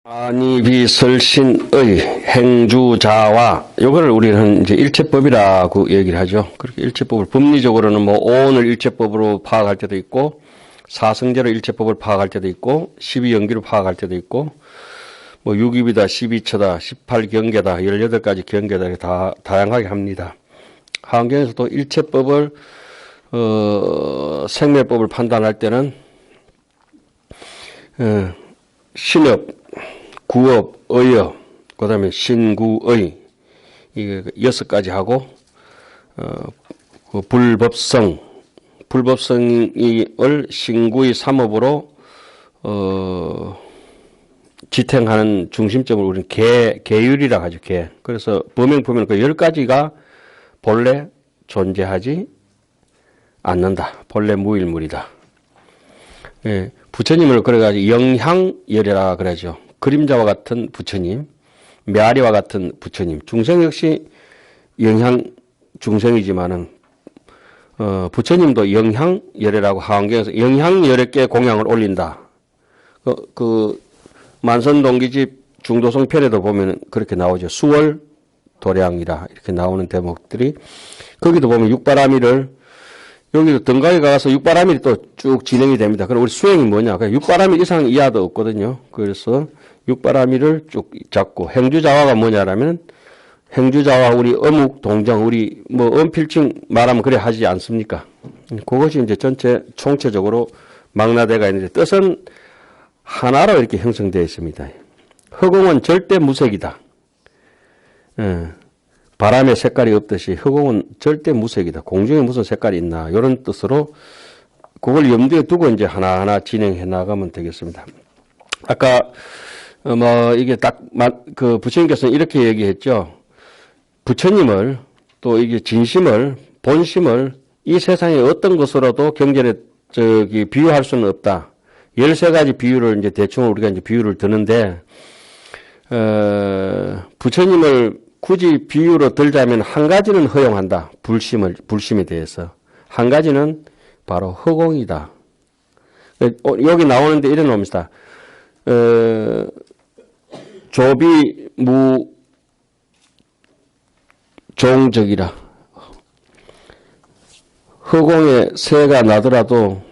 안이비설신의 행주자와 요거를 우리는 이제 일체법이라고 얘기를 하죠. 그렇게 일체법을 법리적으로는 뭐 오온을 일체법으로 파악할 때도 있고 사성제로 일체법을 파악할 때도 있고 12연기로 파악할 때도 있고 뭐 6입이다 12처다 18경계다 18가지 경계다 다 다양하게 합니다. 하원경에서도 일체법을 생매법을 판단할 때는 신업, 구업, 의업, 그 다음에 신구의, 이게 6가지 하고, 그 불법성을 신구의 3업으로, 지탱하는 중심점을 우리는 계율이라고 하죠, 계. 그래서 범행품에는 그 10가지가 본래 존재하지 않는다. 본래 무일물이다. 예, 부처님을 그래가지고 영향열이라 그러죠. 그림자와 같은 부처님, 메아리와 같은 부처님. 중생 역시 영향 중생이지만은 부처님도 영향열이라고 하원경에서 영향열에게 공양을 올린다. 그 만선동기집 중도성 편에도 보면 그렇게 나오죠. 수월 도량이라 이렇게 나오는 대목들이 거기도 보면 육바라밀을 여기도 등각에 가서 육바라밀이 또 쭉 진행이 됩니다. 그럼 우리 수행이 뭐냐? 그냥 육바라밀 이상 이하도 없거든요. 그래서 육바라밀을 쭉 잡고 행주자화가 뭐냐라면 행주자화 우리 어묵 동정 우리 뭐 엄필칭 말하면 그래 하지 않습니까? 그것이 이제 전체 총체적으로 망라대가 있는데 뜻은 하나로 이렇게 형성되어 있습니다. 허공은 절대 무색이다. 바람의 색깔이 없듯이 허공은 절대 무색이다. 공중에 무슨 색깔이 있나 이런 뜻으로 그걸 염두에 두고 이제 하나하나 진행해 나가면 되겠습니다. 아까 뭐 이게 딱 그 부처님께서는 이렇게 얘기했죠. 부처님을 또 이게 진심을 본심을 이 세상의 어떤 것으로도 경전에 비유할 수는 없다. 13가지 비유를 이제 대충 우리가 이제 비유를 드는데 부처님을 굳이 비유로 들자면 한 가지는 허용한다. 불심에 대해서. 한 가지는 바로 허공이다. 여기 나오는데 이런 놈이다. 조비무종적이라. 허공에 새가 나더라도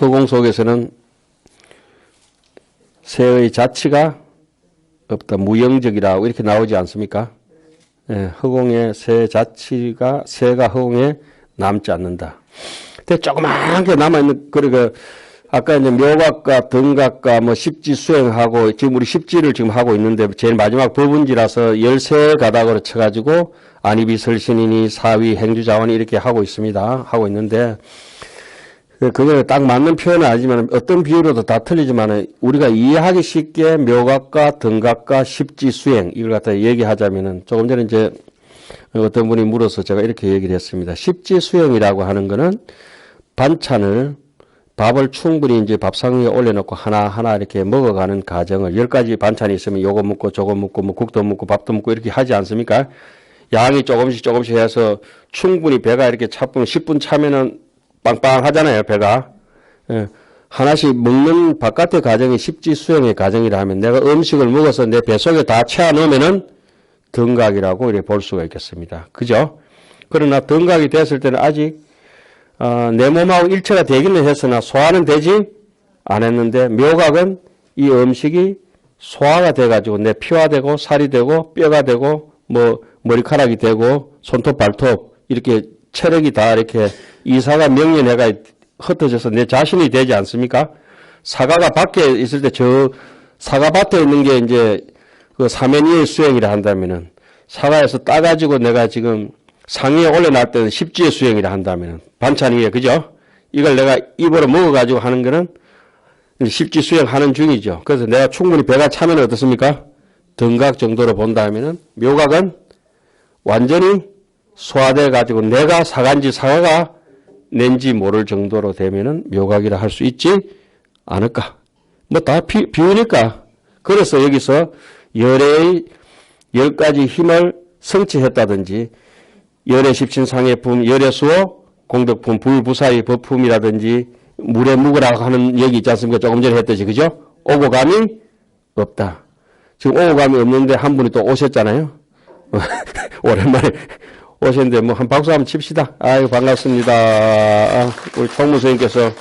허공 속에서는 새의 자치가 없다. 무영적이라고 이렇게 나오지 않습니까? 예, 허공에 새 자치가 새가 허공에 남지 않는다. 근데 조그맣게 남아있는 그러니까 아까 이제 묘각과 등각과 뭐 십지 수행하고 지금 우리 십지를 지금 하고 있는데 제일 마지막 법문지라서 13가닥으로 쳐가지고 안이비설신이니 사위 행주자원이 이렇게 하고 있습니다. 하고 있는데 그게 딱 맞는 표현은 아니지만 어떤 비유로도 다 틀리지만 우리가 이해하기 쉽게 묘각과 등각과 십지 수행 이걸 갖다 얘기하자면은 조금 전에 이제 어떤 분이 물어서 제가 이렇게 얘기를 했습니다. 십지 수행이라고 하는 거는 반찬을 밥을 충분히 이제 밥상 위에 올려놓고 하나하나 이렇게 먹어가는 과정을 10가지 반찬이 있으면 요거 먹고 저거 먹고 뭐 국도 먹고 밥도 먹고 이렇게 하지 않습니까? 양이 조금씩 해서 충분히 배가 이렇게 차면 10분 차면은 빵빵하잖아요, 배가. 예. 하나씩 먹는 바깥의 과정이 십지 수행의 과정이라 하면 내가 음식을 먹어서 내 뱃속에 다 채워 넣으면은 등각이라고 이렇게 볼 수가 있겠습니다. 그죠? 그러나 등각이 됐을 때는 아직 내 몸하고 일체가 되기는 했으나 소화는 되지 않았는데 묘각은 이 음식이 소화가 돼가지고 내 피가 되고 살이 되고 뼈가 되고 뭐 머리카락이 되고 손톱 발톱 이렇게 체력이 다 이렇게 이사가 명령해가 흩어져서 내 자신이 되지 않습니까? 사과가 밖에 있을 때 저 사과밭에 있는 게 이제 그 사면이의 수행이라 한다면은 사과에서 따가지고 내가 지금 상위에 올려놨을 때는 십지의 수행이라 한다면은 반찬 위에 그죠? 이걸 내가 입으로 먹어가지고 하는 거는 십지 수행하는 중이죠. 그래서 내가 충분히 배가 차면 어떻습니까? 등각 정도로 본다 하면은 묘각은 완전히 소화돼 가지고 내가 사과인지 사과가 낸지 모를 정도로 되면은 묘각이라 할 수 있지 않을까? 뭐 다 비우니까. 그래서 여기서 열의 10가지 힘을 성취했다든지 열의 십신상의 품, 열의 수호, 공덕품, 불부사의 법품이라든지 물에 묵으라고 하는 얘기 있지 않습니까? 조금 전에 했듯이 그죠? 오고 가니 없다. 지금 오고 감이 없는데 한 분이 또 오셨잖아요. 오랜만에 오셨는데 뭐 한 박수 한번 칩시다. 아유 반갑습니다. 우리 총무선생님께서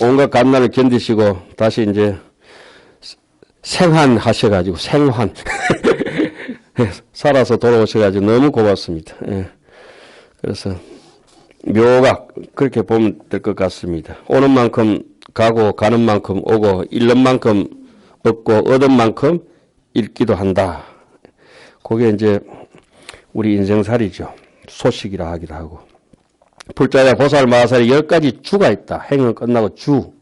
온갖 감난을 견디시고 다시 이제 생환하셔가지고 생환 살아서 돌아오셔가지고 너무 고맙습니다. 예. 그래서 묘가 그렇게 보면 될 것 같습니다. 오는 만큼 가고 가는 만큼 오고 잃는 만큼 얻고 얻은 만큼 잃기도 한다. 그게 이제 우리 인생살이죠. 소식이라 하기도 하고. 불자야 보살 마살이 10가지 주가 있다. 행은 끝나고 주.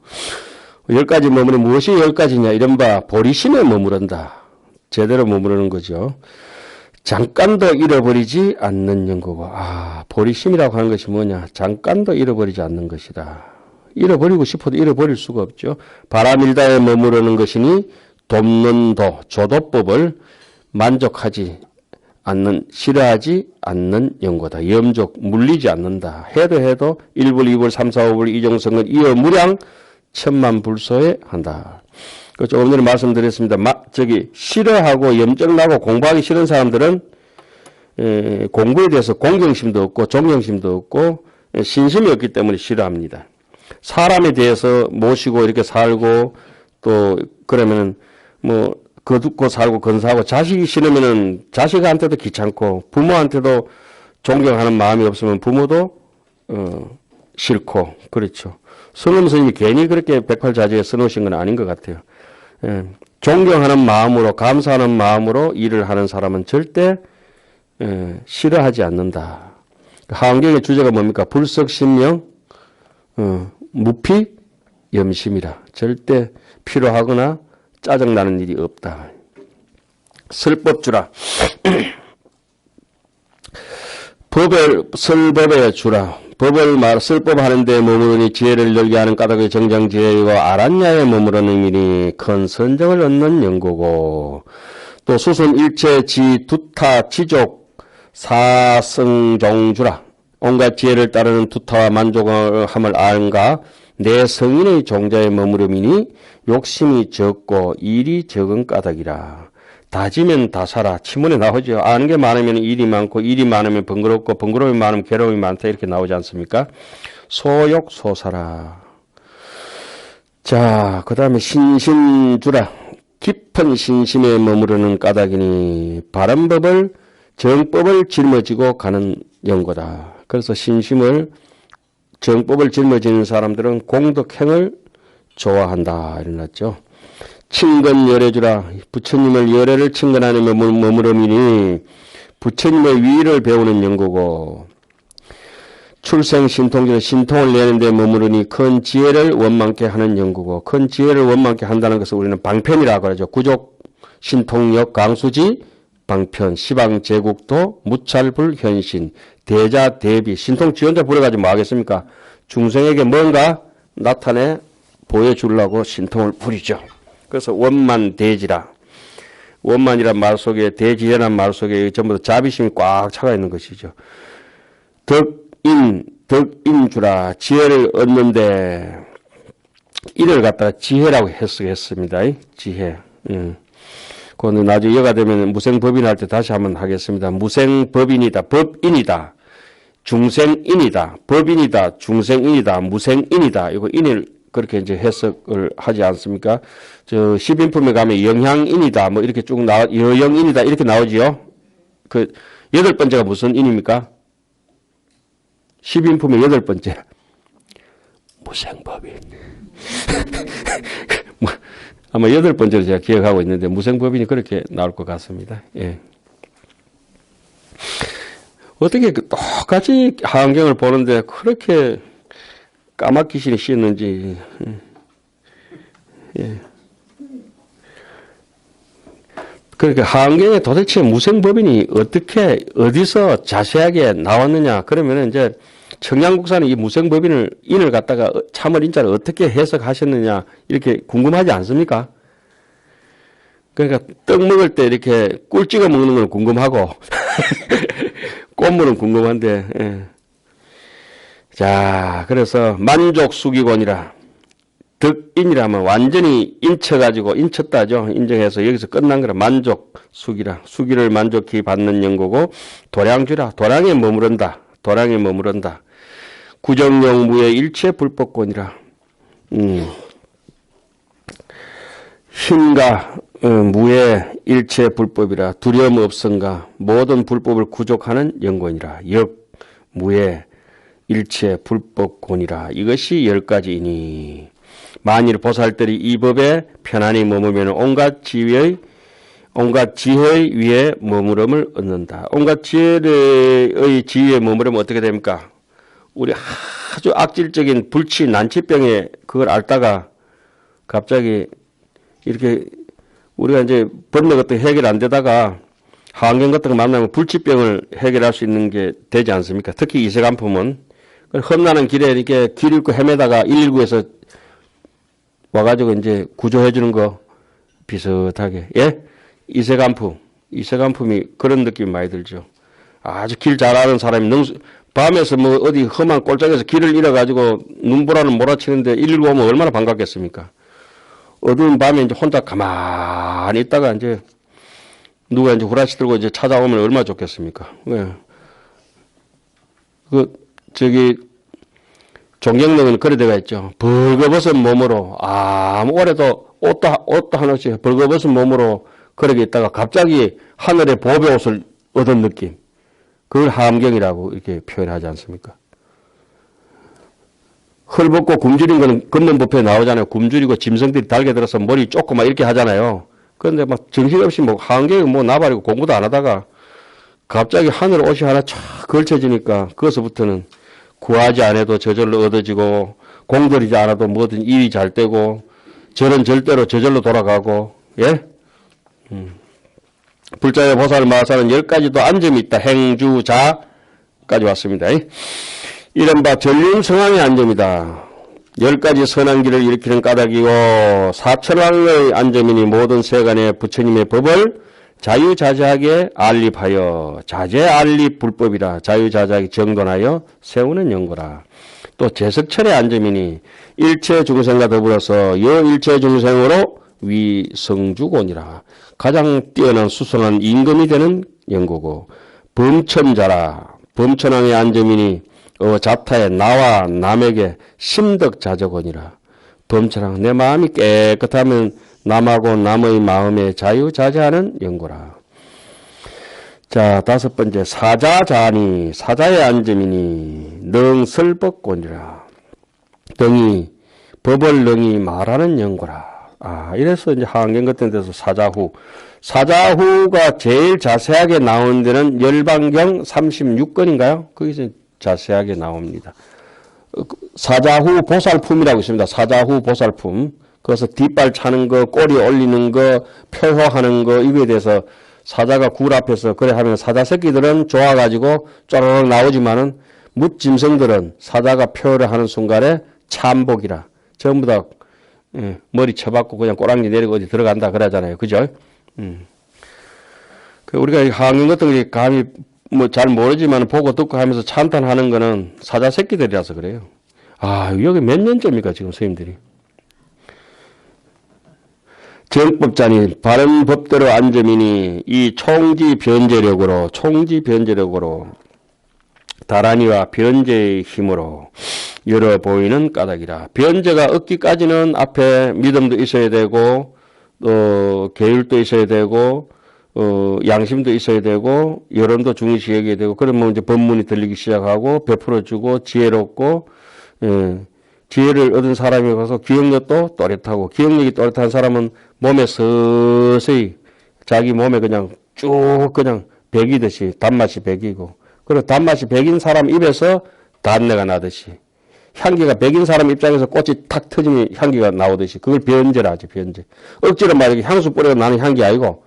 10가지 머무르 무엇이 10가지냐 이른바 보리심에 머무른다. 제대로 머무르는 거죠. 잠깐도 잃어버리지 않는 연고고. 보리심이라고 하는 것이 뭐냐. 잠깐도 잃어버리지 않는 것이다. 잃어버리고 싶어도 잃어버릴 수가 없죠. 바람일다에 머무르는 것이니 돕는 도, 조도법을 만족하지 않는, 싫어하지 않는 연고다. 염족, 물리지 않는다. 해도 1불, 2불, 3, 4, 5불 이정성은 이어 무량 천만불소에 한다. 조금 전에 말씀드렸습니다. 싫어하고 염증나고 공부하기 싫은 사람들은 공부에 대해서 공경심도 없고 존경심도 없고 신심이 없기 때문에 싫어합니다. 사람에 대해서 모시고 이렇게 살고 또 그러면은 뭐 거두고 살고 건사하고 자식이 싫으면은 자식한테도 귀찮고 부모한테도 존경하는 마음이 없으면 부모도 싫고 그렇죠. 성lâm 스님이 괜히 그렇게 백팔자재에 써놓으신 건 아닌 것 같아요. 존경하는 마음으로 감사하는 마음으로 일을 하는 사람은 절대 싫어하지 않는다. 하안경의 주제가 뭡니까? 불석신명 무피 염심이라. 절대 필요하거나 짜증나는 일이 없다. 설법주라. 설법에 주라. 법을 설법하는 데 머무르니 지혜를 열게 하는 까닭의 정장지혜이고 아란야에 머무르는 의미니 큰 선정을 얻는 연고고 또 수순 일체 지 두타 지족 사성종주라. 온갖 지혜를 따르는 두타와 만족함을 아는가 내 성인의 종자에 머무름이니 욕심이 적고 일이 적은 까닭이라. 다지면 다 살아. 치문에 나오죠. 아는 게 많으면 일이 많고 일이 많으면 번거롭고 번거로움이 많으면 괴로움이 많다 이렇게 나오지 않습니까? 소욕 소사라. 자, 그 다음에 신심주라. 깊은 신심에 머무르는 까닭이니 바른 법을 정법을 짊어지고 가는 연고다. 그래서 신심을 정법을 짊어지는 사람들은 공덕행을 좋아한다 이랬죠. 친근 열애주라. 부처님을 열애를 친근하며 머무름이니 부처님의 위를 배우는 연고고 출생 신통주는 신통을 내는 데 머무르니 큰 지혜를 원망케 하는 연고고 큰 지혜를 원망케 한다는 것을 우리는 방편이라고 하죠. 구족 신통력 강수지 방편 시방제국도 무찰불현신 대자 대비 신통 지원자 부려가지고 뭐 하겠습니까? 중생에게 뭔가 나타내 보여주려고 신통을 부리죠. 그래서 원만대지라. 원만이란 말 속에 대지혜란 말 속에 전부 다 자비심이 꽉 차가 있는 것이죠. 덕인주라. 지혜를 얻는데 이를 갖다가 지혜라고 해석했습니다. 지혜. 그거는 나중에 여가 되면 무생법인 할 때 다시 한번 하겠습니다. 무생법인이다. 법인이다. 중생인이다. 법인이다. 중생인이다. 무생인이다. 이거 인을 그렇게 이제 해석을 하지 않습니까? 저 십인품에 가면 영향인이다. 뭐 이렇게 쭉 여영인이다. 이렇게 나오지요. 그 8번째가 무슨 인입니까? 십인품의 8번째. 무생법인. 아마 8번째로 제가 기억하고 있는데 무생법인이 그렇게 나올 것 같습니다. 예. 어떻게 똑같이 하안경을 보는데 그렇게 까맣기신이 씌었는지. 예. 그러니까 하안경에 도대체 무생법인이 어떻게 어디서 자세하게 나왔느냐. 그러면 이제 청양국사는 이 무생법인을 인을 갖다가 참을 인자를 어떻게 해석하셨느냐 이렇게 궁금하지 않습니까? 그러니까 떡 먹을 때 이렇게 꿀 찍어 먹는 건 궁금하고 꽃물은 궁금한데. 예. 자, 그래서 만족수기권이라. 득인이라면 완전히 인쳐가지고, 인쳤다죠. 인정해서 여기서 끝난 거라. 만족, 수기라. 수기를 만족히 받는 연고고, 도량주라. 도량에 머무른다. 도량에 머무른다. 구정용 무의 일체 불법권이라. 힘과 무의 일체 불법이라. 두려움 없음과 모든 불법을 구족하는 연권이라. 역, 무의 일체 불법권이라. 이것이 10가지이니 만일 보살들이 이 법에 편안히 머물면 온갖 지혜의 위에 머무름을 얻는다. 온갖 지혜의 지위에 머무르면 어떻게 됩니까? 우리 아주 악질적인 불치 난치병에 그걸 앓다가 갑자기 이렇게 우리가 이제 번뇌 같은 거 해결 안 되다가 환경 같은 거 만나면 불치병을 해결할 수 있는 게 되지 않습니까? 특히 이세간품은 험난한 길에 이렇게 길 잃고 헤매다가 119에서 와가지고 이제 구조해 주는 거 비슷하게. 예? 이세간품이 그런 느낌이 많이 들죠. 아주 길 잘 아는 사람이 밤에서 뭐 어디 험한 꼴짝에서 길을 잃어가지고 눈보라는 몰아치는데 119 오면 얼마나 반갑겠습니까? 어두운 밤에 이제 혼자 가만히 있다가 이제 누가 이제 후라시 들고 이제 찾아오면 얼마나 좋겠습니까? 예. 종경릉은 그래 되어 있죠. 벌거벗은 몸으로, 올해도 옷도 하나씩 벌거벗은 몸으로 그렇게 있다가 갑자기 하늘의 보배 옷을 얻은 느낌. 그걸 함경이라고 이렇게 표현하지 않습니까? 헐벗고 굶주린 거는 근본법에 나오잖아요. 굶주리고 짐승들이 달게 들어서 머리 쫓고 막 이렇게 하잖아요. 그런데 막 정신없이 뭐 함경이 뭐 나발이고 공부도 안 하다가 갑자기 하늘 옷이 하나 촥 걸쳐지니까 그것부터는 구하지 않아도 저절로 얻어지고 공들이지 않아도 뭐든 일이 잘 되고 절은 절대로 저절로 돌아가고. 예? 불자의 보살 마살은 10가지도 안점이 있다. 행주자까지 왔습니다. 이른바 전륜성황의 안점이다. 10가지 선한 길을 일으키는 까닭이고 사천왕의 안점이니 모든 세간의 부처님의 법을 자유자재하게 안립하여 자재 안립 불법이라 자유자재하게 정돈하여 세우는 연고라. 또 제석천의 안점이니 일체 중생과 더불어서 여일체 중생으로 위성주곤이라. 가장 뛰어난 수성한 임금이 되는 연고고 범천자라. 범천왕의 안점이니 자타의 나와 남에게 심덕자적원이라. 범천왕 내 마음이 깨끗하면 남하고 남의 마음에 자유자재하는 연고라. 자, 5번째 사자자니 사자의 안점이니 능설법권이라. 등이 법을 능히 말하는 연고라. 이래서 이제 한경 같은 데서 사자후가 제일 자세하게 나온 데는 열반경 36권인가요? 거기서 자세하게 나옵니다. 사자후 보살품이라고 있습니다. 사자후 보살품. 그래서 뒷발 차는 거, 꼬리 올리는 거, 표효하는 거, 이거에 대해서 사자가 굴 앞에서 그래 하면 사자 새끼들은 좋아가지고 쪼르륵 나오지만은 묻짐승들은 사자가 표효를 하는 순간에 참복이라. 전부 다, 머리 쳐박고 그냥 꼬랑지 내리고 어디 들어간다 그러잖아요. 그죠? 우리가 항영 같은 게 감히 뭐 잘 모르지만 보고 듣고 하면서 찬탄하는 거는 사자 새끼들이라서 그래요. 여기 몇 년째입니까, 지금 스님들이? 정법자니 바른 법대로 안점이니 이 총지 변제력으로 다란이와 변제의 힘으로 열어 보이는 까닭이라. 변제가 얻기까지는 앞에 믿음도 있어야 되고 계율도 있어야 되고 양심도 있어야 되고 여론도 중시 여겨야 되고 그러면 이제 법문이 들리기 시작하고 베풀어주고 지혜롭고 지혜를 얻은 사람이 가서 기억력도 또렷하고 기억력이 또렷한 사람은 몸에 서서히 자기 몸에 그냥 쭉 그냥 배기듯이 단맛이 배기고 그리고 단맛이 배긴 사람 입에서 단내가 나듯이 향기가 배긴 사람 입장에서 꽃이 탁 터지면 향기가 나오듯이 그걸 변제라 하지. 변제. 억지로 만약에 향수 뿌리고 나는 향기 아니고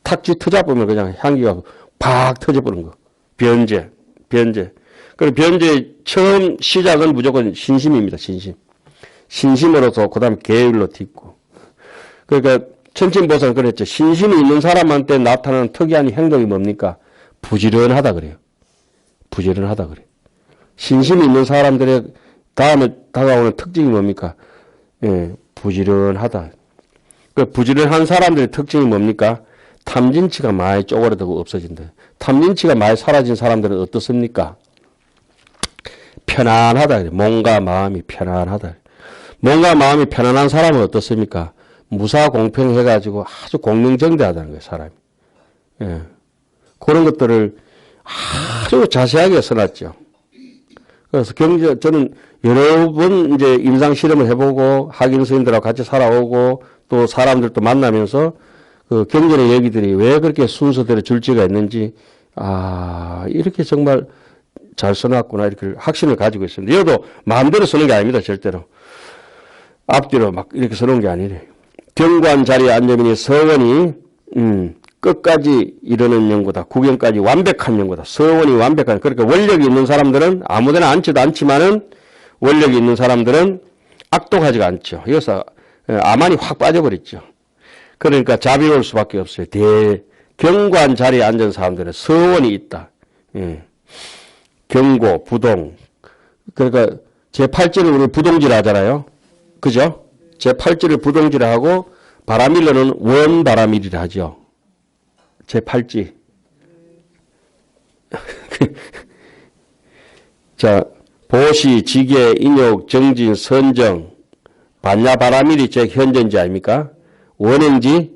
탁 터져보면 그냥 향기가 팍 터져버린 거. 변제. 그리고 변제 처음 시작은 무조건 신심입니다. 신심으로서 그 다음 계율로 딛고. 그러니까 천침보살은 그랬죠. 신심이 있는 사람한테 나타나는 특이한 행동이 뭡니까? 부지런하다 그래요. 신심이 있는 사람들의 다음에 다가오는 특징이 뭡니까? 부지런하다. 그 부지런한 사람들의 특징이 뭡니까? 탐진치가 많이 쪼그라들고 없어진다. 탐진치가 많이 사라진 사람들은 어떻습니까? 편안하다. 몸과 마음이 편안하다. 몸과 마음이 편안한 사람은 어떻습니까? 무사공평해가지고 아주 공명정대하다는 거예요, 사람이. 예. 그런 것들을 아주 자세하게 써놨죠. 그래서 저는 여러 번 이제 임상 실험을 해보고 학인 선생님들하고 같이 살아오고 또 사람들도 만나면서 그 경전의 얘기들이 왜 그렇게 순서대로 줄지가 있는지, 이렇게 정말 잘 써놨구나, 이렇게 확신을 가지고 있습니다. 이것도 마음대로 쓰는 게 아닙니다, 절대로. 앞뒤로 막 이렇게 써놓은 게 아니래. 경관 자리에 앉으니 서원이, 끝까지 이르는 연구다. 구경까지 완벽한 연구다. 서원이 완벽한. 그러니까 원력이 있는 사람들은 아무데나 앉지도 않지만은 원력이 있는 사람들은 악독하지가 않죠. 여기서 아만이 확 빠져버렸죠. 그러니까 자비로울 수밖에 없어요. 경관 자리에 앉은 사람들은 서원이 있다. 경고, 부동. 그러니까 제8지를 우리 부동질 하잖아요. 그죠? 제8지를 부동질 하고 바람일러는 원바람일이라 하죠. 제8지. 자, 보시, 지계, 인욕, 정진, 선정, 반야바라밀이 제 현재인지 아닙니까? 원행지,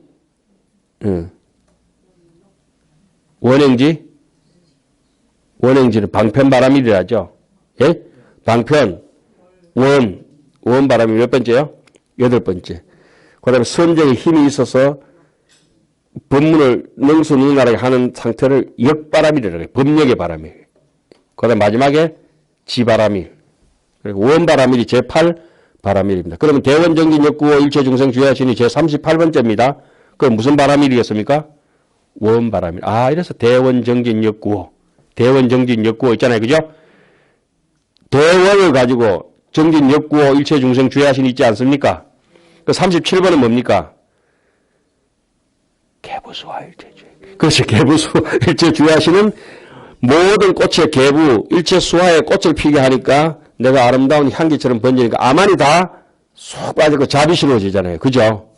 원행지는 방편바라밀이라 하죠. 예? 방편, 원바라밀 몇 번째요? 8번째. 그 다음에 선정에 힘이 있어서 법문을 능수능란하게 하는 상태를 역바람이라고 해요. 법력의 바람일. 그 다음 마지막에 지바람일. 그리고 원바람일이 제8바람일입니다. 그러면 대원정진역구호 일체중생 주야신이 제38번째입니다. 그럼 무슨 바람일이겠습니까? 원바람일. 이래서 대원정진역구호. 대원정진역구호 있잖아요. 그죠? 대원을 가지고 정진역구호 일체중생 주야신이 있지 않습니까? 그 37번은 뭡니까? 개부수와 일체주의. 그렇지. 개부수 일체주의하시는 모든 꽃의 개부, 일체수화의 꽃을 피게 하니까 내가 아름다운 향기처럼 번지니까 아만이 다 쏙 빠지고 자비스러워지잖아요. 그죠?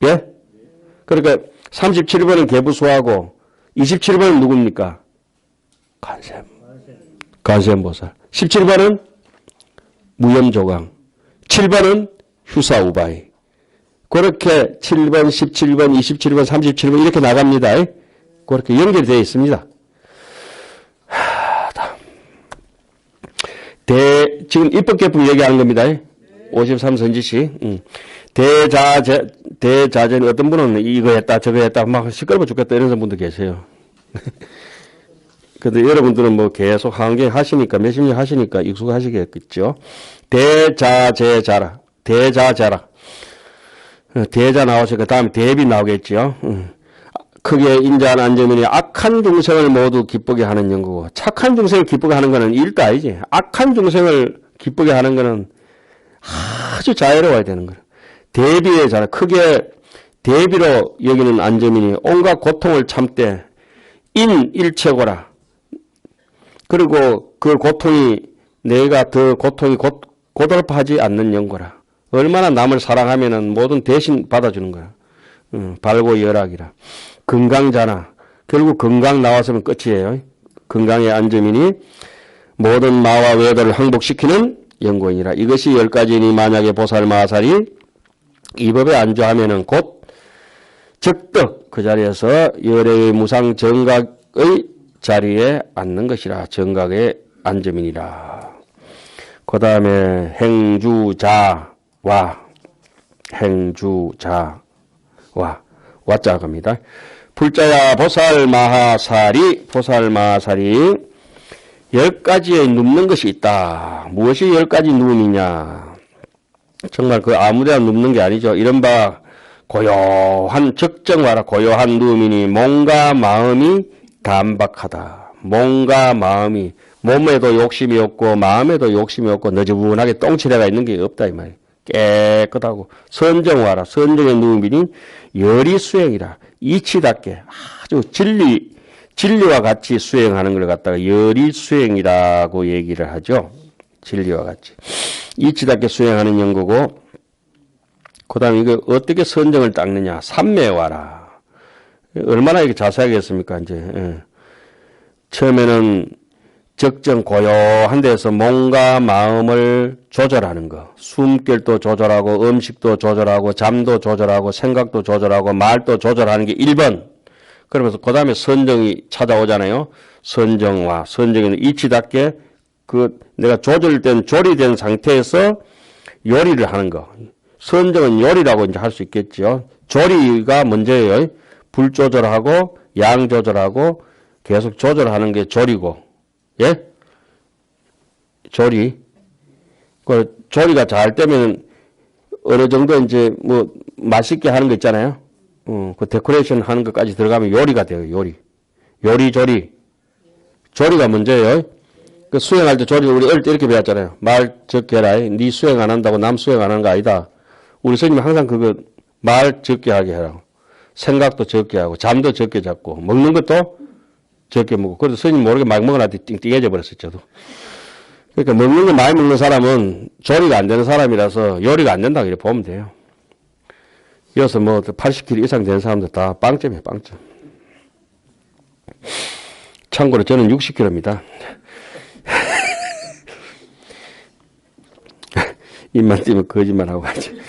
예? 그러니까 37번은 개부수화하고 27번은 누굽니까? 간셈보살. 17번은 무염조강. 7번은 휴사우바이. 그렇게 7번, 17번, 27번, 37번 이렇게 나갑니다. 그렇게 연결이 되어 있습니다. 지금 입법개품 얘기하는 겁니다. 53선지시. 대자전 어떤 분은 이거 했다 저거 했다 막 시끄러워 죽겠다 이런 분도 계세요. 근데 여러분들은 뭐 계속 환경 하시니까 몇십 년 하시니까 익숙하시겠죠. 대자제자라. 대자 나오시니까 다음에 대비 나오겠죠. 크게 인자한 안전면이 악한 중생을 모두 기쁘게 하는 연구고 착한 중생을 기쁘게 하는 것은 일도 아니지. 악한 중생을 기쁘게 하는 것은 아주 자유로워야 되는 거예요. 대비의 자라. 크게 대비로 여기는 안전면이 온갖 고통을 참되 인일체고라. 그리고 그 고통이 내가 더 고통이 고달파하지 않는 연고라. 얼마나 남을 사랑하면은 뭐든 대신 받아주는 거야. 발고 열악이라. 건강자나. 결국 건강 나왔으면 끝이에요. 건강의 안점이니 모든 마와 외도를 항복시키는 연고이니라. 이것이 10가지니 만약에 보살 마살이 이 법에 안주하면은 곧 적덕 그 자리에서 열애의 무상 정각의 자리에 앉는 것이라. 정각의 안점이니라. 그 다음에 행주자와 와자 갑니다. 불자야 보살마하살이 10가지에 눕는 것이 있다. 무엇이 10가지 누움이냐. 정말 그 아무데나 눕는 게 아니죠. 이른바 고요한 적정화라. 고요한 누움이니 몸과 마음이 단박하다. 몸과 마음이 몸에도 욕심이 없고 마음에도 욕심이 없고 너저분하게 똥치레가 있는 게 없다 이 말이에요. 깨끗하고 선정화라. 선정의 누움이니 열이 수행이라. 이치답게 아주 진리와 같이 수행하는 걸 갖다가 열이 수행이라고 얘기를 하죠. 진리와 같이. 이치답게 수행하는 연구고 그 다음에 이거 어떻게 선정을 닦느냐. 삼매에 와라. 얼마나 이렇게 자세하게 했습니까, 이제. 예. 처음에는 적정 고요한 데서 몸과 마음을 조절하는 거. 숨결도 조절하고, 음식도 조절하고, 잠도 조절하고, 생각도 조절하고, 말도 조절하는 게 1번. 그러면서 그 다음에 선정이 찾아오잖아요. 선정과 선정에는 이치답게 내가 조절된, 조리된 상태에서 요리를 하는 거. 선정은 요리라고 이제 할 수 있겠죠. 조리가 문제예요. 불 조절하고, 양 조절하고, 계속 조절하는 게 조리고, 예? 조리. 그 조리가 잘 되면 어느 정도 이제 뭐 맛있게 하는 거 있잖아요. 그 데코레이션 하는 것까지 들어가면 요리가 돼요, 요리. 요리, 조리. 조리가 문제예요. 그 수행할 때 조리, 우리 어릴 때 이렇게 배웠잖아요. 말 적게 해라. 네 수행 안 한다고 남 수행 안 하는 거 아니다. 우리 스님이 항상 그거 말 적게 하게 하라고. 생각도 적게 하고, 잠도 적게 잡고, 먹는 것도 적게 먹고. 그래서 스님 모르게 막 먹어놨더니 띵띵해져 버렸어요, 저도. 그러니까 먹는 거 많이 먹는 사람은 조리가 안 되는 사람이라서 요리가 안 된다고 이렇게 보면 돼요. 이어서 뭐 80kg 이상 되는 사람들 다 빵점이에요, 빵점. 참고로 저는 60kg입니다. 입만 띄면 거짓말하고 하지.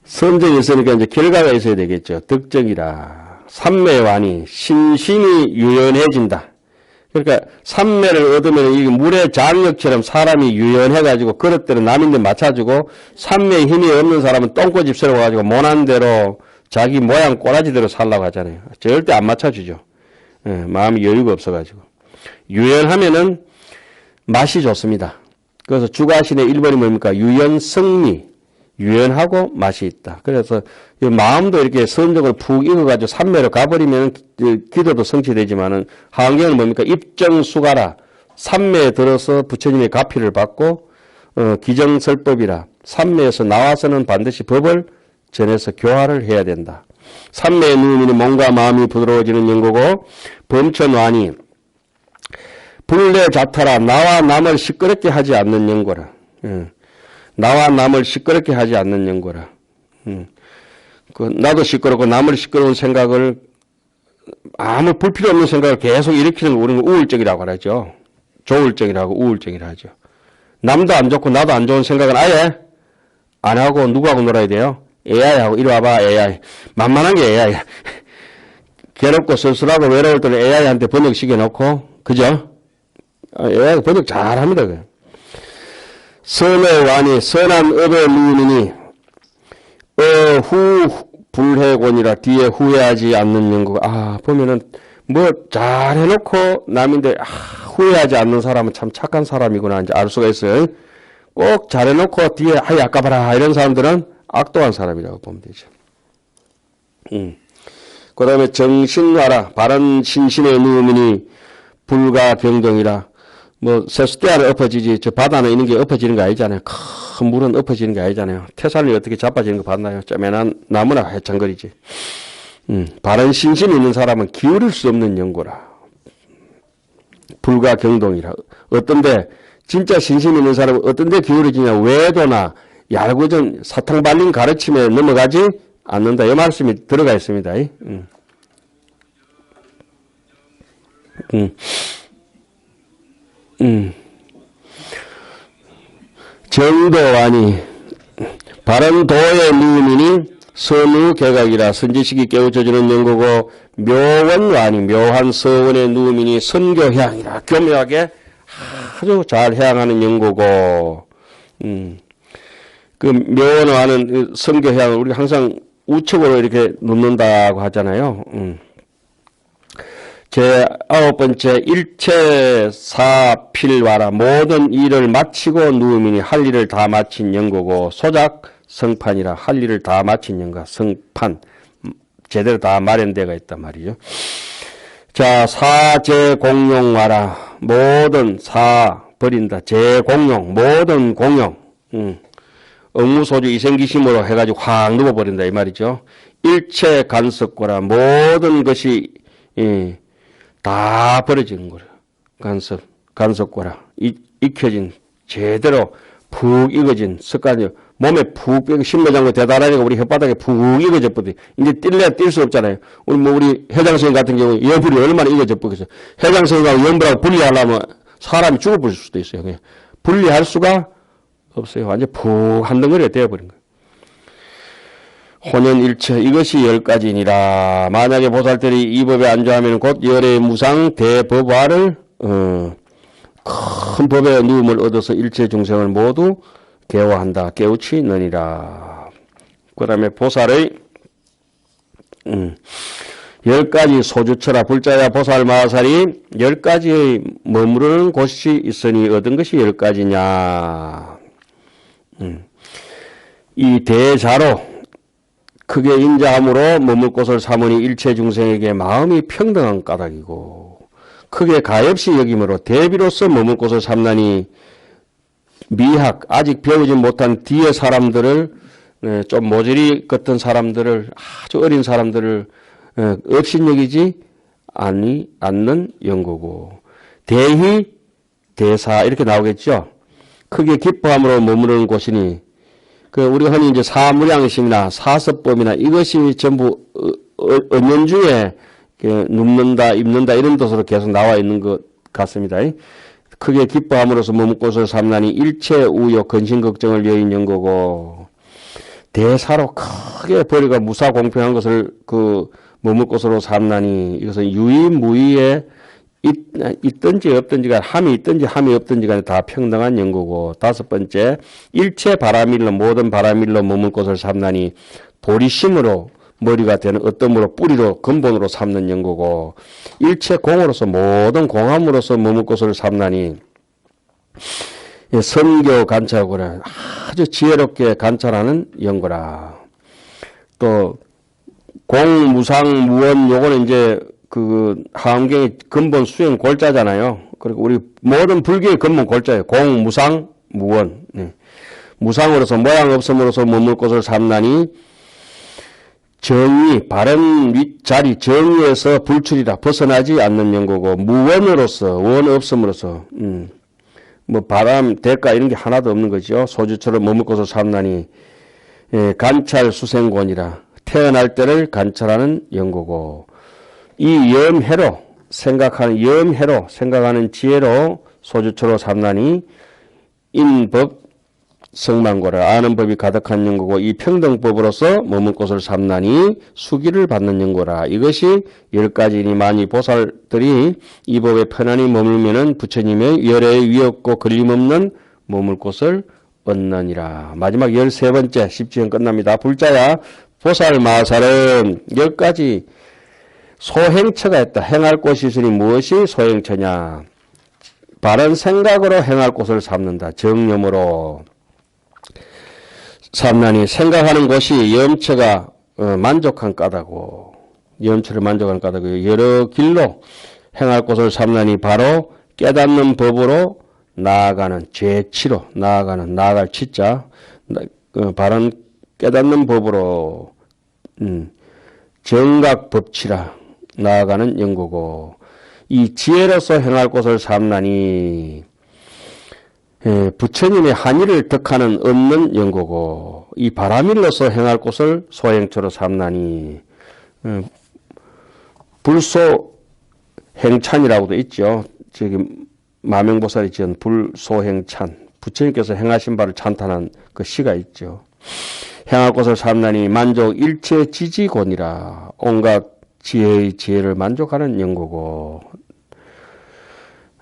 선정이 있으니까 이제 결과가 있어야 되겠죠. 득정이라. 삼매완이 신심이 유연해진다. 그러니까 삼매를 얻으면 이 물의 장력처럼 사람이 유연해가지고 그릇대로 남인데 맞춰주고 삼매에 힘이 없는 사람은 똥꼬집 세워가지고 못한 대로 자기 모양 꼬라지대로 살라고 하잖아요. 절대 안 맞춰주죠. 예, 마음이 여유가 없어가지고. 유연하면은 맛이 좋습니다. 그래서 주가신의 1번이 뭡니까? 유연성리. 유연하고 맛이 있다. 그래서 이 마음도 이렇게 선정을 푹 익어가지고 삼매로 가버리면 기도도 성취되지만은 한경은 뭡니까? 입정수가라. 삼매에 들어서 부처님의 가피를 받고 기정설법이라. 삼매에서 나와서는 반드시 법을 전해서 교화를 해야 된다. 삼매의 누움이니 몸과 마음이 부드러워지는 연고고 범천완이 불례자타라. 나와 남을 시끄럽게 하지 않는 연고라. 나와 남을 시끄럽게 하지 않는 연고라. 나도 시끄럽고 남을 시끄러운 생각을 아무 불필요 없는 생각을 계속 일으키는 거 우리는 우울증이라고 하죠. 조울증이라고 우울증이라 하죠. 남도 안 좋고 나도 안 좋은 생각은 아예 안 하고 누구하고 놀아야 돼요? AI하고 이리 와봐 AI. 만만한 게 AI야. 괴롭고 쓸쓸하고 외로울 때는 AI한테 번역 시켜놓고 그죠? AI가 번역 잘합니다. 선의 완이 선한 업의 누이니 후 불해곤이라 뒤에 후회하지 않는 연구. 보면은 뭐 잘 해놓고 남인데 후회하지 않는 사람은 참 착한 사람이구나 이제 알 수가 있어요. 꼭 잘 해놓고 뒤에 아까봐라 이런 사람들은 악독한 사람이라고 보면 되죠. 그 다음에 정신화라 바른 신심의 누이니 불과 병동이라. 뭐 세숫대야는 엎어지지 저 바다는 있는 게 엎어지는 거 아니잖아요. 큰 물은 엎어지는 게 아니잖아요. 태산이 어떻게 자빠지는 거 봤나요? 쪼매난 나무나 해창거리지. 바른 신심이 있는 사람은 기울일 수 없는 연고라. 불과 경동이라. 어떤데 진짜 신심 있는 사람은 어떤데 기울어지냐. 외도나 얄궂은 사탕 발린 가르침에 넘어가지 않는다. 이 말씀이 들어가 있습니다. 정도완이 바른 도의 누이니 선우 개각이라 선지식이 깨우쳐주는 연고고 묘원완이 묘한 서원의 누이니 선교향이라 교묘하게 아주 잘 향하는 연고고 그 묘원완은 선교향을 우리가 항상 우측으로 이렇게 놓는다고 하잖아요. 제 9번째 일체 사필와라 모든 일을 마치고 누우미니 할 일을 다 마친 연고고 소작 성판이라 할 일을 다 마친 연가 성판 제대로 다 마련되어 있단 말이죠. 자 사제공용와라 모든 사 버린다 제공용 모든 공용 업무소주 이생기심으로 해가지고 확 누워버린다 이 말이죠. 일체 간섭고라 모든 것이 다 버려지는 거예요. 간섭고라. 익혀진, 제대로 푹 익어진 습관이 몸에 푹 심매장구 대단하니까 우리 혓바닥에 푹 익어져 버려. 이제 뛸래야 뛸 수 없잖아요. 우리 해장선 같은 경우 연불이 얼마나 익어져 버리겠어요. 해장선하고 연불하고 분리하려면 사람이 죽어버릴 수도 있어요. 그냥 분리할 수가 없어요. 완전 푹 한 덩어리가 되어버린 거예요. 혼연일체 이것이 10가지니라. 만약에 보살들이 이 법에 안주하면 곧 열의 무상 대법화를 큰 법의 누움을 얻어서 일체 중생을 모두 개화한다. 깨우치느니라. 그 다음에 보살의 10가지 소주처라. 불자야 보살 마살이 10가지의 머무르는 곳이 있으니 얻은 것이 10가지냐. 이 대자로 크게 인자함으로 머물 곳을 삼으니 일체 중생에게 마음이 평등한 까닭이고, 크게 가엾이 여김으로 대비로서 머물 곳을 삼나니 미학 아직 배우지 못한 뒤의 사람들을 좀 모질이 같은 사람들을 아주 어린 사람들을 업신여기지 않는 연고고, 대희 대사 이렇게 나오겠죠. 크게 기뻐함으로 머무르는 곳이니 우리가 흔히 이제 사무량심이나 사섭법이나 이것이 전부 언연중에 눕는다, 입는다 이런 뜻으로 계속 나와 있는 것 같습니다. 크게 기뻐함으로써 머물 곳을 삼나니 일체 우욕 근심 걱정을 여인 연거고, 대사로 크게 벌이가 무사공평한 것을 머물 곳으로 삼나니 이것은 유의무의에 있든지 없든지가 함이 있든지 함이 없든지 간에 다 평등한 연고고, 5번째 일체 바람일로 모든 바람일로 머물 곳을 삼나니 보리심으로 머리가 되는 어떤 뿌리로 근본으로 삼는 연고고, 일체 공으로서 모든 공함으로서 머물 곳을 삼나니 선교 관찰고는 아주 지혜롭게 관찰하는 연고라. 또 공무상 무원 요거는 이제 하암경의 근본 수행 골자잖아요. 그리고 우리 모든 불교의 근본 골자예요. 공, 무상, 무원. 네. 무상으로서 모양 없음으로서 머물 곳을 삼나니 정의, 바른 윗자리 정의에서 불출이라 벗어나지 않는 연고고, 무원으로서 원 없음으로써 바람, 대가 이런 게 하나도 없는 거죠. 소주처럼 머물 곳을 삼나니 관찰 수생곤이라. 태어날 때를 관찰하는 연고고, 이 염해로 생각하는 지혜로 소주처로 삼나니 인법 성만고라. 아는 법이 가득한 연고고, 이 평등법으로서 머물 곳을 삼나니 수기를 받는 연고라. 이것이 10가지니 많이 보살들이 이 법에 편안히 머물면은 부처님의 열애에 위없고 걸림없는 머물 곳을 얻느니라. 마지막 13번째 10지연 끝납니다. 불자야 보살 마살은 10가지 소행처가 있다. 행할 곳이 있으니 무엇이 소행처냐. 바른 생각으로 행할 곳을 삼는다. 정념으로 삼나니 생각하는 것이 염처가 만족한 까닭고, 염처를 만족한 까닭이고, 여러 길로 행할 곳을 삼나니 바로 깨닫는 법으로 나아가는 죄치로 나아갈 치자 바른 깨닫는 법으로 정각법치라 나아가는 연고고, 이 지혜로서 행할 곳을 삼나니 부처님의 한의를 덕하는 얻는 연고고, 이 바라밀로서 행할 곳을 소행처로 삼나니 불소행찬이라고도 있죠. 지금 마명보살이 지은 불소행찬, 부처님께서 행하신 바를 찬탄한 그 시가 있죠. 행할 곳을 삼나니 만족 일체 지지곤이라. 온갖 지혜의 지혜를 만족하는 연고고,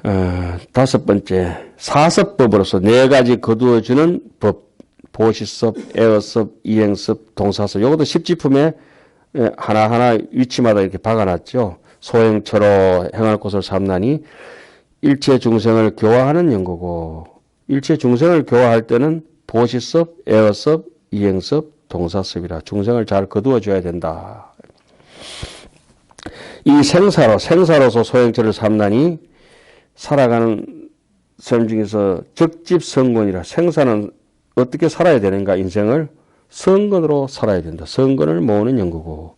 5번째 사섭법으로서 4가지 거두어주는 법, 보시섭, 애어섭, 이행섭, 동사섭. 이것도 십지품에 하나하나 위치마다 이렇게 박아놨죠. 소행처로 행할 곳을 삼나니 일체 중생을 교화하는 연고고, 일체 중생을 교화할 때는 보시섭, 애어섭, 이행섭, 동사섭이라. 중생을 잘 거두어줘야 된다. 이 생사로서 소행처를 삼나니 살아가는 삶 중에서 적집성건이라. 생사는 어떻게 살아야 되는가. 인생을 성건으로 살아야 된다. 성건을 모으는 연구고,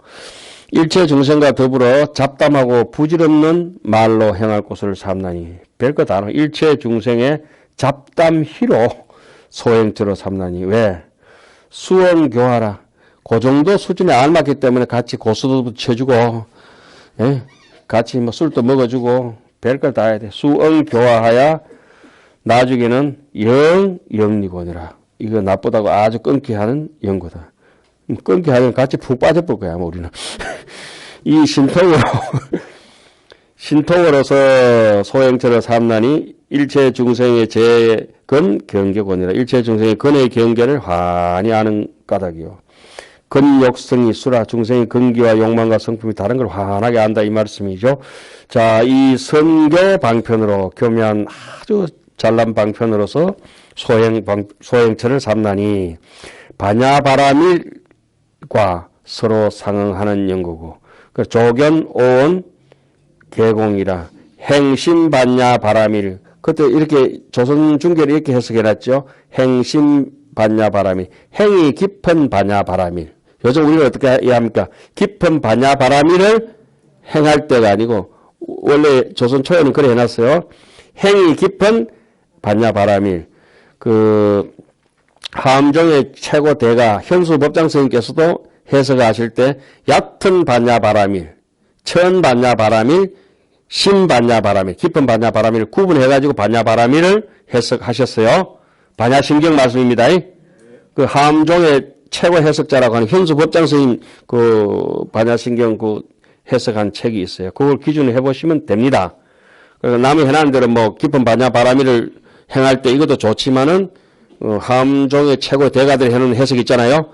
일체 중생과 더불어 잡담하고 부질없는 말로 행할 곳을 삼나니. 별것 안 하고 일체 중생의 잡담희로 소행처로 삼나니. 왜? 수언교하라. 그 정도 수준에 알맞기 때문에 같이 고수도 쳐주고, 예? 같이 뭐 술도 먹어주고, 별걸 다 해야 돼. 수언교화하야 나중에는 영리곤이라. 이거 나쁘다고 아주 끊기 하는 연구다. 끊기 하면 같이 푹 빠져볼 거야, 뭐 우리는. 이 신통으로서 소행처를 삼나니 일체 중생의 재건 경계곤이라. 일체 중생의 건의 경계를 환히 아는 까닭이요. 건욕성이 수라. 중생의 근기와 욕망과 성품이 다른 걸 환하게 안다 이 말씀이죠. 자, 이 선교 방편으로 교묘한 아주 잘난 방편으로서 소행처를 삼나니 반야바라밀과 서로 상응하는 연구고, 그 조견 오온 계공이라. 행심반야바라밀. 그때 이렇게 조선 중계를 이렇게 해석해놨죠. 행심반야바라밀. 행이 깊은 반야바라밀. 요즘 우리가 어떻게 이해합니까? 깊은 반야바라밀을 행할 때가 아니고, 원래 조선 초에는 그래 해놨어요. 행이 깊은 반야바라밀. 함종의 최고 대가 현수법장 스님께서도 해석하실 때 얕은 반야바라밀, 천 반야바라밀, 심 반야바라밀, 깊은 반야바라밀을 구분해가지고 반야바라밀을 해석하셨어요. 반야심경 말씀입니다. 그 함종의 최고 해석자라고 하는 현수법장 스님 반야심경 해석한 책이 있어요. 그걸 기준으로 해보시면 됩니다. 그래서 남이 해놓은 대로 뭐 깊은 반야바라밀을 행할 때 이것도 좋지만은 함종의 최고 대가들이 해놓은 해석이 있잖아요.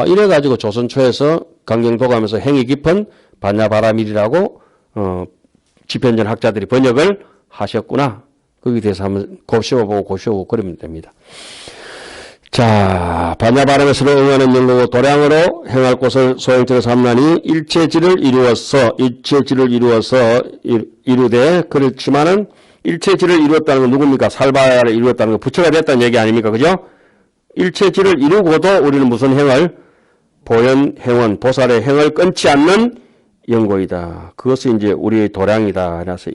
이래가지고 조선초에서 강경도감에서 행이 깊은 반야바라밀이라고 집현전 학자들이 번역을 하셨구나. 거기에 대해서 한번 고시워보고 그러면 됩니다. 자, 반야바람에 서로 응하는 연구고 도량으로 행할 곳을 소행처를 삼나니 일체질을 이루어서 이루되, 그렇지만은 일체질을 이루었다는 건 누굽니까? 살바야를 이루었다는 건 부처가 됐다는 얘기 아닙니까? 그죠? 일체질을 이루고도 우리는 무슨 행을? 보현, 행원, 보살의 행을 끊지 않는 연고이다. 그것이 이제 우리의 도량이다. 그래서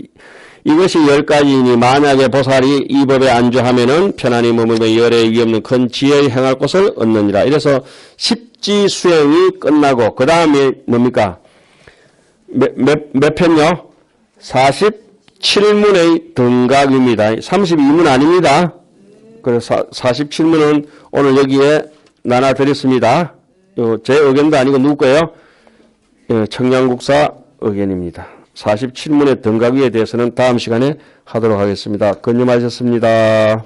이것이 10가지이니 만약에 보살이 이 법에 안주하면은 편안히 머물며 열에 위없는 큰 지혜의 행할 곳을 얻느니라. 이래서 십지 수행이 끝나고 그 다음에 뭡니까? 몇 편요? 47문의 등각입니다. 32문 아닙니다. 그래서 47문은 오늘 여기에 나눠드렸습니다. 제 의견도 아니고 누구 거예요? 청량국사 의견입니다. 47문의 등각위에 대해서는 다음 시간에 하도록 하겠습니다. 건념하셨습니다.